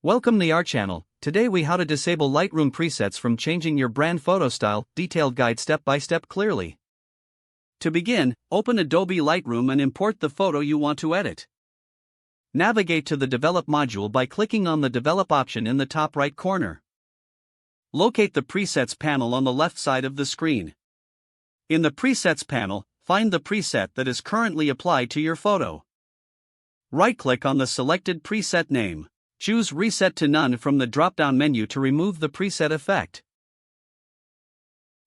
Welcome to our channel. Today we how to disable Lightroom presets from changing your brand photo style, detailed guide step by step clearly. To begin, open Adobe Lightroom and import the photo you want to edit. Navigate to the Develop module by clicking on the Develop option in the top right corner. Locate the Presets panel on the left side of the screen. In the Presets panel, find the preset that is currently applied to your photo. Right-click on the selected preset name. Choose Reset to None from the drop-down menu to remove the preset effect.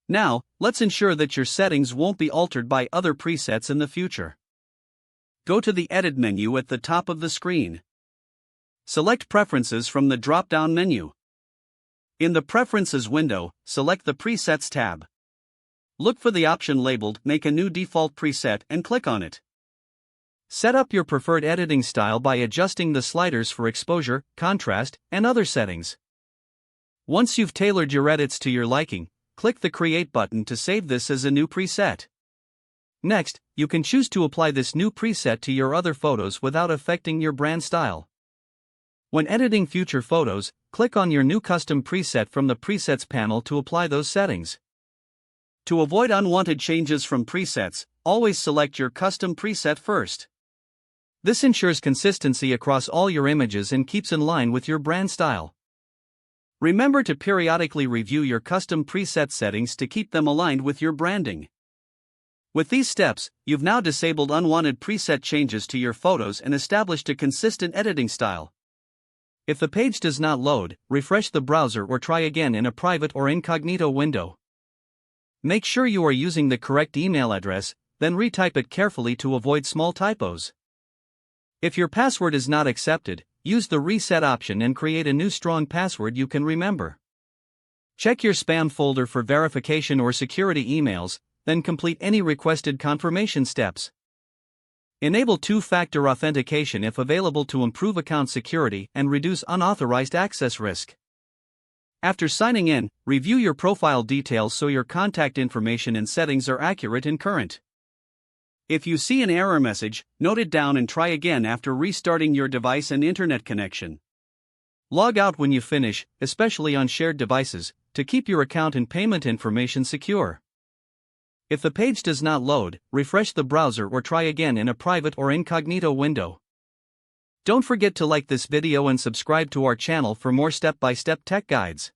Now, let's ensure that your settings won't be altered by other presets in the future. Go to the Edit menu at the top of the screen. Select Preferences from the drop-down menu. In the Preferences window, select the Presets tab. Look for the option labeled Make a new default preset and click on it. Set up your preferred editing style by adjusting the sliders for exposure, contrast, and other settings. Once you've tailored your edits to your liking, click the Create button to save this as a new preset. Next, you can choose to apply this new preset to your other photos without affecting your brand style. When editing future photos, click on your new custom preset from the Presets panel to apply those settings. To avoid unwanted changes from presets, always select your custom preset first. This ensures consistency across all your images and keeps in line with your brand style. Remember to periodically review your custom preset settings to keep them aligned with your branding. With these steps, you've now disabled unwanted preset changes to your photos and established a consistent editing style. If the page does not load, refresh the browser or try again in a private or incognito window. Make sure you are using the correct email address, then retype it carefully to avoid small typos. If your password is not accepted, use the Reset option and create a new strong password you can remember. Check your spam folder for verification or security emails, then complete any requested confirmation steps. Enable two-factor authentication if available to improve account security and reduce unauthorized access risk. After signing in, review your profile details so your contact information and settings are accurate and current. If you see an error message, note it down and try again after restarting your device and internet connection. Log out when you finish, especially on shared devices, to keep your account and payment information secure. If the page does not load, refresh the browser or try again in a private or incognito window. Don't forget to like this video and subscribe to our channel for more step-by-step tech guides.